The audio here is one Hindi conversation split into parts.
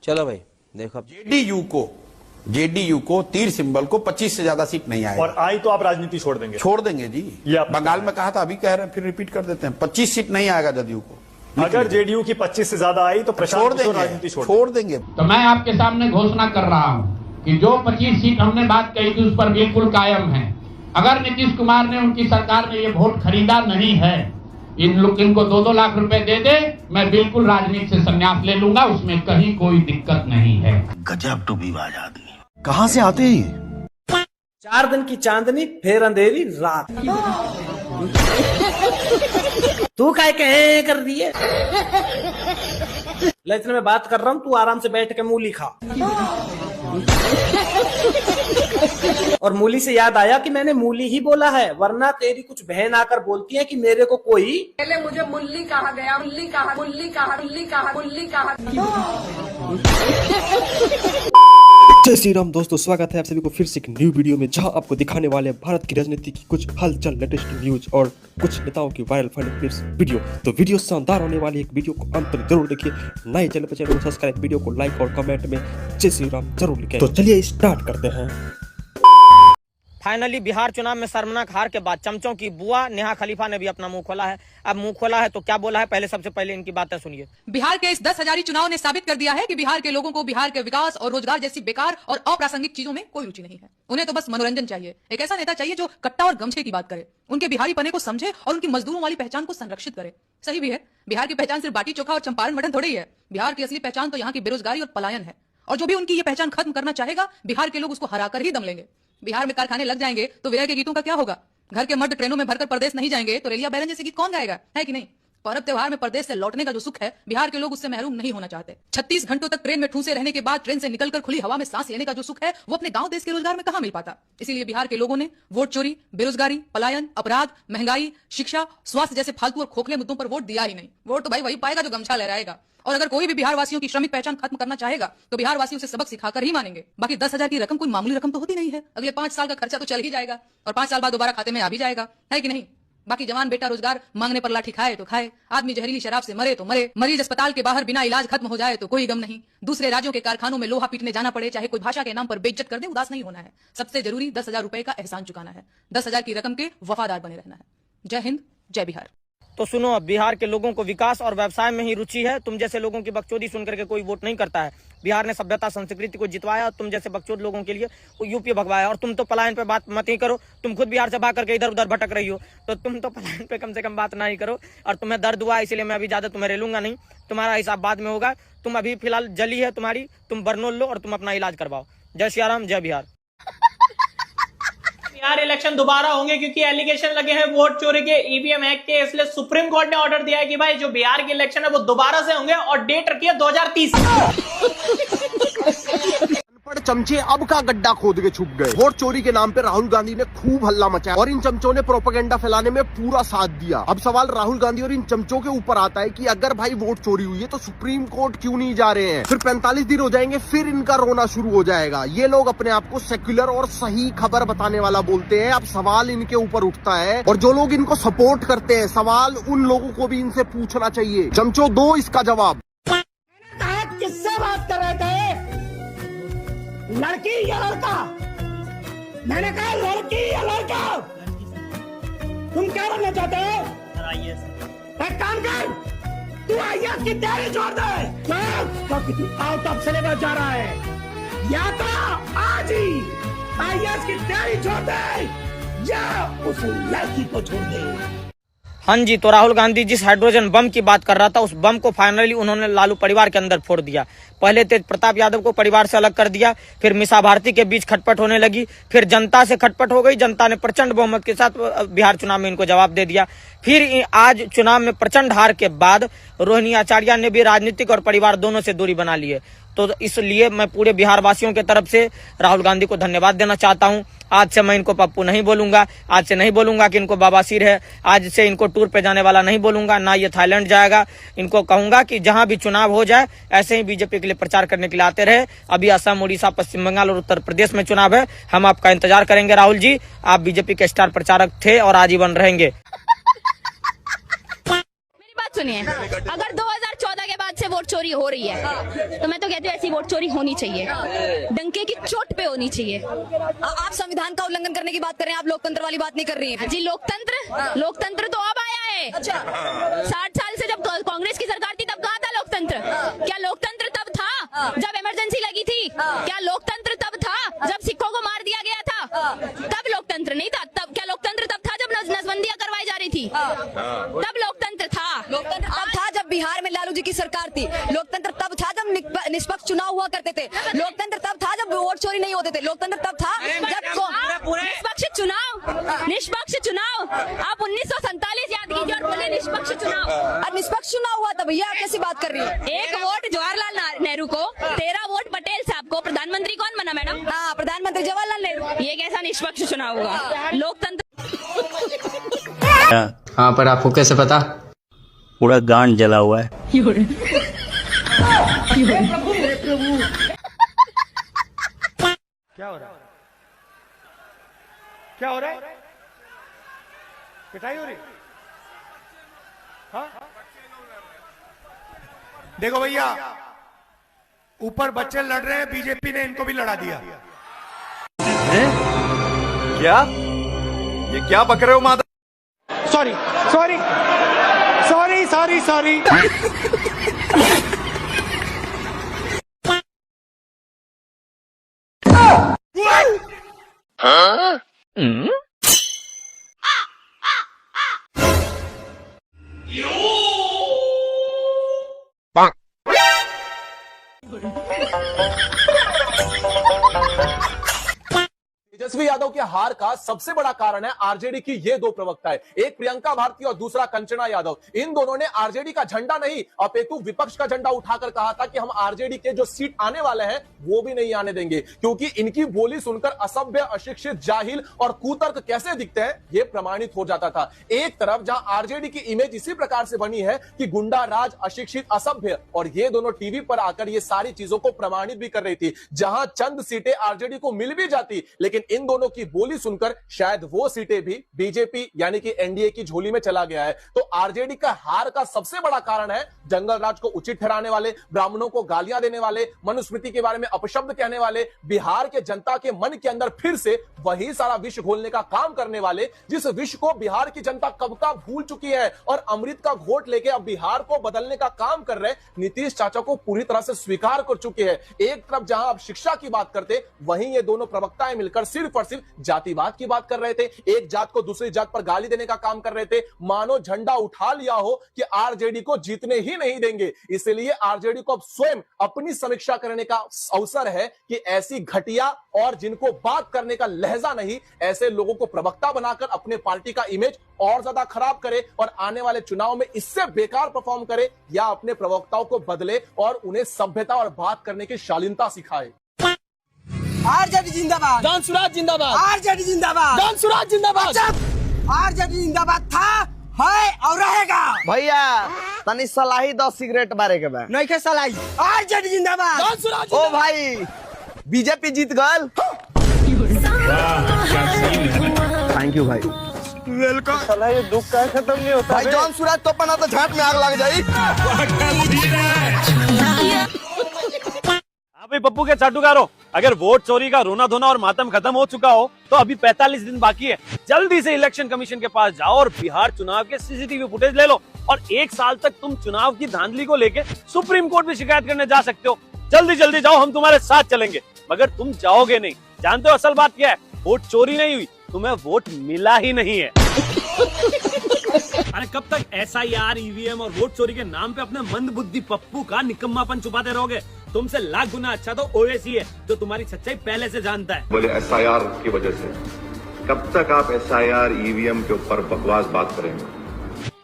चलो भाई देखो, जेडीयू को तीर सिंबल को 25 से ज्यादा सीट नहीं आएगी। और आई तो आप राजनीति छोड़ देंगे? छोड़ देंगे जी। बंगाल में कहा था, अभी कह रहे हैं, फिर रिपीट कर देते हैं, 25 सीट नहीं आएगा जदयू को। अगर जेडीयू की 25 से ज्यादा आई तो छोड़ देंगे, राजनीति छोड़ देंगे। तो मैं आपके सामने घोषणा कर रहा हूं कि जो 25 सीट हमने बात कही थी उस पर बिल्कुल कायम है। अगर नीतीश कुमार ने, उनकी सरकार ने ये वोट खरीदा नहीं है, इनको 2-2 लाख रुपए दे दे, मैं बिल्कुल राजनीति से संन्यास ले लूंगा, उसमें कहीं कोई दिक्कत नहीं है। गजब टूबीबाज आदमी, कहां से आते हैं? 4 दिन की चांदनी फिर अंधेरी रात। तू काय कहे कर रही है? इतने में बात कर रहा हूँ, तू आराम से बैठ के मूली खा। और मूली से याद आया कि मैंने मूली ही बोला है, वरना तेरी कुछ बहन आकर बोलती है कि मेरे को कोई पहले मुझे मुल्ली कहा गया, मुल्ली कहा, मुल्ली कहा, मुल्ली कहा, मुल्ली कहा। जय श्री राम दोस्तों, स्वागत है आप सभी को फिर से एक न्यू वीडियो में, जहां आपको दिखाने वाले हैं भारत की राजनीति की कुछ हलचल, लेटेस्ट न्यूज और कुछ नेताओं की वायरल फनी क्लिप्स वीडियो। तो वीडियो शानदार होने वाली, एक वीडियो को अंत तक जरूर देखिए। नए चैनल पर चैनल को सब्सक्राइब, वीडियो को लाइक और कमेंट में जय श्री राम जरूर लिखें। तो चलिए स्टार्ट करते हैं। फाइनली बिहार चुनाव में शर्मनाक हार के बाद चमचों की बुआ नेहा खलीफा ने भी अपना मुंह खोला है। अब मुंह खोला है तो क्या बोला है, पहले सबसे पहले इनकी बातें सुनिए। बिहार के इस 10,000 चुनाव ने साबित कर दिया है कि बिहार के लोगों को बिहार के विकास और रोजगार जैसी बेकार और अप्रासंगिक चीजों में कोई रुचि नहीं है। उन्हें तो बस मनोरंजन चाहिए। एक ऐसा नेता चाहिए जो कट्टा और गमछे की बात करे, उनके बिहारी पने को समझे और उनकी मजदूरों वाली पहचान को संरक्षित करे। सही भी है, बिहार की पहचान सिर्फ बाटी चोखा और चंपारण मटन थोड़ी है। बिहार की असली पहचान तो यहाँ की बेरोजगारी और पलायन है। और जो भी उनकी ये पहचान खत्म करना चाहेगा, बिहार के लोग उसको हराकर ही दम लेंगे। बिहार में कारखाने लग जाएंगे तो विरह के गीतों का क्या होगा? घर के मर्द ट्रेनों में भरकर परदेश नहीं जाएंगे तो रेलिया बैरन जैसे गीत कौन गाएगा? है कि नहीं? पर्व त्योहार में परदेश से लौटने का जो सुख है, बिहार के लोग उससे महरूम नहीं होना चाहते। 36 घंटों तक ट्रेन में ठूसे रहने के बाद ट्रेन से निकलकर खुली हवा में सांस लेने का जो सुख है, वो अपने गांव देश के रोजगार में कहां मिल पाता। इसीलिए बिहार के लोगों ने वोट चोरी, बेरोजगारी, पलायन, अपराध, महंगाई, शिक्षा, स्वास्थ्य जैसे फालतू और खोखले मुद्दों पर वोट दिया ही नहीं। वोट तो भाई वही पाएगा जो गमछा लहराएगा। और अगर कोई भी बिहार वासियों की श्रमिक पहचान खत्म करना चाहेगा तो बिहार वासियों से सबक सिखाकर ही मानेंगे। बाकी 10,000 की रकम कोई मामूली रकम तो होती नहीं है। अगले 5 साल का खर्चा तो चल ही जाएगा और 5 साल बाद दोबारा खाते में आ भी जाएगा, है कि नहीं? बाकी जवान बेटा रोजगार मांगने पर लाठी खाए तो खाए, आदमी जहरीली शराब से मरे तो मरे, मरीज अस्पताल के बाहर बिना इलाज खत्म हो जाए तो कोई गम नहीं, दूसरे राज्यों के कारखानों में लोहा पीटने जाना पड़े, चाहे कोई भाषा के नाम पर बेइज्जत कर दे, उदास नहीं होना है। सबसे जरूरी 10,000 रुपए का एहसान चुकाना है। 10,000 की रकम के वफादार बने रहना है। जय हिंद, जय बिहार। तो सुनो, अब बिहार के लोगों को विकास और व्यवसाय में ही रुचि है। तुम जैसे लोगों की बकचोदी सुनकर के कोई वोट नहीं करता है। बिहार ने सभ्यता संस्कृति को जितवाया और तुम जैसे बकचोद लोगों के लिए यूपी भगवाया। और तुम तो पलायन पे बात मत ही करो, तुम खुद बिहार से भाग करके इधर उधर भटक रही हो, तो तुम तो पलायन पे कम से कम बात ना ही करो। और तुम्हें दर्द हुआ, इसलिए मैं अभी ज्यादा तुम्हें रेलूंगा नहीं, तुम्हारा हिसाब बाद में होगा। तुम अभी फिलहाल जली है तुम्हारी, तुम बर्नोल लो और तुम अपना इलाज करवाओ। जय श्री राम, जय बिहार। बिहार इलेक्शन दोबारा होंगे क्योंकि एलिगेशन लगे हैं वोट चोरी के, ईवीएम हैक के। इसलिए सुप्रीम कोर्ट ने ऑर्डर दिया है कि भाई जो बिहार के इलेक्शन है वो दोबारा से होंगे और डेट रखी है 2030। चमचे अब का गड्ढा खोद के छुप गए। वोट चोरी के नाम पे राहुल गांधी ने खूब हल्ला मचाया और इन चमचों ने प्रोपेगेंडा फैलाने में पूरा साथ दिया। अब सवाल राहुल गांधी और इन चमचों के ऊपर आता है कि अगर भाई वोट चोरी हुई है तो सुप्रीम कोर्ट क्यों नहीं जा रहे हैं? फिर 45 दिन हो जाएंगे, फिर इनका रोना शुरू हो जाएगा। ये लोग अपने आप को सेक्युलर और सही खबर बताने वाला बोलते हैं। अब सवाल इनके ऊपर उठता है और जो लोग इनको सपोर्ट करते हैं, सवाल उन लोगों को भी इनसे पूछना चाहिए। चमचों, दो इसका जवाब। किससे बात कर रहे थे? लड़की या लड़का? मैंने कहा लड़की या लड़का? तुम क्या बनना चाहते हो? एक काम कर, तू आईएएस की तैयारी छोड़ दे, क्योंकि तू आउट ऑफ सिलेबस जा रहा है। या तो आज ही आईएएस की तैयारी छोड़ दे या उस लड़की को छोड़ दे। हाँ जी, तो राहुल गांधी जिस हाइड्रोजन बम की बात कर रहा था, उस बम को फाइनली उन्होंने लालू परिवार के अंदर फोड़ दिया। पहले तेज प्रताप यादव को परिवार से अलग कर दिया, फिर मिसा भारती के बीच खटपट होने लगी, फिर जनता से खटपट हो गई। जनता ने प्रचंड बहुमत के साथ बिहार चुनाव में इनको जवाब दे दिया। फिर आज चुनाव में प्रचंड हार के बाद रोहिणी आचार्य ने भी राजनीतिक और परिवार दोनों से दूरी बना ली है। तो इसलिए मैं पूरे बिहार वासियों के तरफ से राहुल गांधी को धन्यवाद देना चाहता हूं। आज से मैं इनको पप्पू नहीं बोलूंगा, आज से नहीं बोलूंगा कि इनको बाबासीर है, आज से इनको टूर पे जाने वाला नहीं बोलूंगा, ना ये थाईलैंड जाएगा। इनको कहूंगा कि जहां भी चुनाव हो जाए ऐसे ही बीजेपी के लिए प्रचार करने के लिए आते रहे। अभी असम, उड़ीसा, पश्चिम बंगाल और उत्तर प्रदेश में चुनाव है, हम आपका इंतजार करेंगे। राहुल जी, आप बीजेपी के स्टार प्रचारक थे और आजीवन रहेंगे। मेरी बात सुनिए, अगर 2014 के बाद से वोट चोरी हो रही है, तो मैं तो कहती हूँ ऐसी वोट चोरी होनी चाहिए, डंके की चोट पे होनी चाहिए। आप संविधान का उल्लंघन करने की बात कर रहे हैं, आप लोकतंत्र वाली बात नहीं कर रही हैं। जी लोकतंत्र तो अब आया है। 60 साल से जब कांग्रेस की सरकार थी तब कहाँ था लोकतंत्र? क्या लोकतंत्र तब था जब इमरजेंसी लगी थी? क्या लोकतंत्र तब था जब सिखों को मार दिया गया था? तब लोकतंत्र नहीं था। तब क्या लोकतंत्र तब था जब नसबंदियां करवाई जा रही थी? तब लोकतंत्र था। लोकतंत्र तब था जब बिहार में लालू जी की सरकार थी। लोकतंत्र तब था जब निष्पक्ष चुनाव हुआ करते थे। लोकतंत्र तब था जब वोट चोरी नहीं होते थे। लोकतंत्र तब था जब निष्पक्ष चुनाव। आप 1947 याद कीजिए और बोले निष्पक्ष चुनाव। निष्पक्ष चुनाव हुआ था भैया, आप कैसी बात कर रही है? 1 वोट जवाहरलाल नेहरू को, 13 वोट पटेल साहब को। प्रधानमंत्री कौन बना मैडम? हाँ, प्रधानमंत्री जवाहरलाल नेहरू। ये कैसा निष्पक्ष चुनाव हुआ? लोकतंत्र। हाँ, पर आपको कैसे पता? पूरा गांड जला हुआ है। क्या हो रहा है? क्या हो रहा है? पिटाई हो रही? हाँ? देखो भैया, ऊपर बच्चे लड़ रहे हैं, बीजेपी ने इनको भी लड़ा दिया। क्या ये क्या बक रहे हो माता? Sorry sorry sorry sorry sorry. Tejashwi Yadav के हार का सबसे बड़ा कारण है आरजेडी की ये 2 प्रवक्ताएं, एक प्रियंका भारती और दूसरा कंचना यादव। इन दोनों ने आरजेडी का झंडा नहीं अपितु विपक्ष का झंडा उठाकर कहा था कि हम आरजेडी के जो सीट आने वाले हैं वो भी नहीं आने देंगे, क्योंकि इनकी बोली सुनकर असभ्य, अशिक्षित, जाहिल और कुतर्क कैसे दिखते हैं ये प्रमाणित हो जाता था। एक तरफ जहां आरजेडी की इमेज इसी प्रकार से बनी है कि गुंडा राज, अशिक्षित, असभ्य, और ये दोनों टीवी पर आकर ये सारी चीजों को प्रमाणित भी कर रही थी। जहां चंद सीटें आरजेडी को मिल भी जाती, लेकिन इन दोनों की बोली सुनकर शायद वो सीटें भी बीजेपी यानी कि एनडीए की झोली में चला गया है। तो आरजेडी का हार का सबसे बड़ा कारण है जंगल राज को उचित ठहराने वाले, ब्राह्मणों को गालियां देने वाले, मनुस्मृति के बारे में अपशब्द कहने वाले, बिहार के जनता के मन के अंदर फिर से वही सारा विष घोलने का काम करने वाले, जिस विष को बिहार की जनता कब का भूल चुकी है और अमृत का घोट लेके अब बिहार को बदलने का काम कर रहे नीतीश चाचा को पूरी तरह से स्वीकार कर चुके हैं। एक तरफ जहां अब शिक्षा की बात करते, वहीं ये दोनों प्रवक्ताएं मिलकर सिर्फ और सिर्फ जातिवाद की बात कर रहे थे। एक जात को दूसरी जात पर गाली देने का काम कर रहे थे, मानो झंडा उठा लिया हो कि आरजेडी को जीतने ही नहीं देंगे। इसलिए आरजेडी को अब स्वयं अपनी समीक्षा करने का अवसर है कि ऐसी घटिया और जिनको बात करने का लहजा नहीं, ऐसे लोगों को प्रवक्ता बनाकर अपने पार्टी का इमेज और ज्यादा खराब करे और आने वाले चुनाव में इससे बेकार परफॉर्म करे, या अपने प्रवक्ताओं को बदले और उन्हें सभ्यता और बात करने की शालीनता सिखाए। आरजेडी जिंदाबाद, डॉन सुराज जिंदाबाद, आरजेडी जिंदाबाद, डॉन सुराज जिंदाबाद। आरजेडी जिंदाबाद था, है और रहेगा। भैया तनी सलाही 10 सिगरेट बारे के बाद नहीं के सलाई। आरजेडी जिंदाबाद, डॉन सुराज। ओ भाई बीजेपी जीत गल। थैंक यू भाई, वेलकम। साला ये दुख का खत्म नहीं होता भाई। जॉन सूरज तो पना तो झाट में आग लग जाई। भाई पप्पू के चाटुकारों, अगर वोट चोरी का रोना धोना और मातम खत्म हो चुका हो तो अभी 45 दिन बाकी है। जल्दी से इलेक्शन कमीशन के पास जाओ और बिहार चुनाव के सीसीटीवी फुटेज ले लो, और 1 साल तक तुम चुनाव की धांधली को लेके सुप्रीम कोर्ट में शिकायत करने जा सकते हो। जल्दी जल्दी जाओ, हम तुम्हारे साथ चलेंगे। मगर तुम जाओगे नहीं। जानते हो असल बात क्या है? वोट चोरी नहीं हुई, तुम्हें वोट मिला ही नहीं है। अरे कब तक SIR, EVM और वोट चोरी के नाम पे अपने मंद बुद्धि पप्पू का निकम्मापन छुपाते रहोगे? तुमसे लाख गुना अच्छा तो ओवैसी है, जो तुम्हारी सच्चाई पहले से जानता है। बोले SIR की वजह से कब तक आप SIR, EVM के ऊपर बकवास बात करेंगे?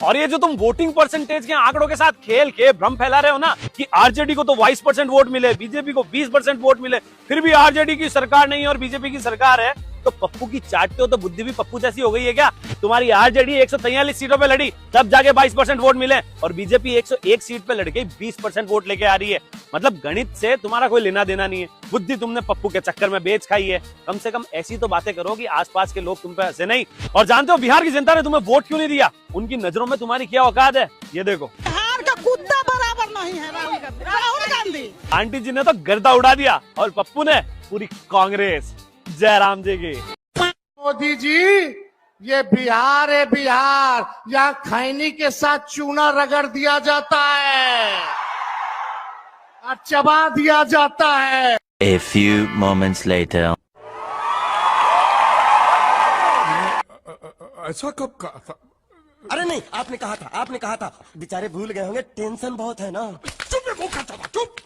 और ये जो तुम वोटिंग परसेंटेज के आंकड़ों के साथ खेल के भ्रम फैला रहे हो ना कि आरजेडी को तो 22% वोट मिले, बीजेपी को 20% वोट मिले, फिर भी आरजेडी की सरकार नहीं है और बीजेपी की सरकार है, तो पप्पू की चाटते हो तो बुद्धि भी पप्पू जैसी हो गई है क्या? तुम्हारी आरजेडी 143 सीटों पे लड़ी, तब जाके 22% वोट मिले, और बीजेपी 101 सीट पे लड़के 20% वोट लेके आ रही है। मतलब गणित से तुम्हारा कोई लेना देना नहीं है। बुद्धि तुमने पप्पू के चक्कर में बेच खाई है। कम से कम ऐसी तो बातें करो कि आसपास के लोग तुम पे हंसे नहीं। और जानते हो बिहार की जनता ने तुम्हें वोट क्यों नहीं दिया? उनकी नजरों में तुम्हारी क्या औकात है, ये देखो। बिहार का कुत्ता बराबर ही है राहुल गांधी। आंटी जी ने तो गर्दा उड़ा दिया और पप्पू ने पूरी कांग्रेस। जयराम जी की। मोदी जी, ये बिहार है बिहार, यहाँ खैनी के साथ चूना रगड़ दिया जाता है और चबा दिया जाता है। A few moments later. ऐसा कब कहा था? अरे नहीं, आपने कहा था बेचारे भूल गए होंगे, टेंशन बहुत है ना। चुप,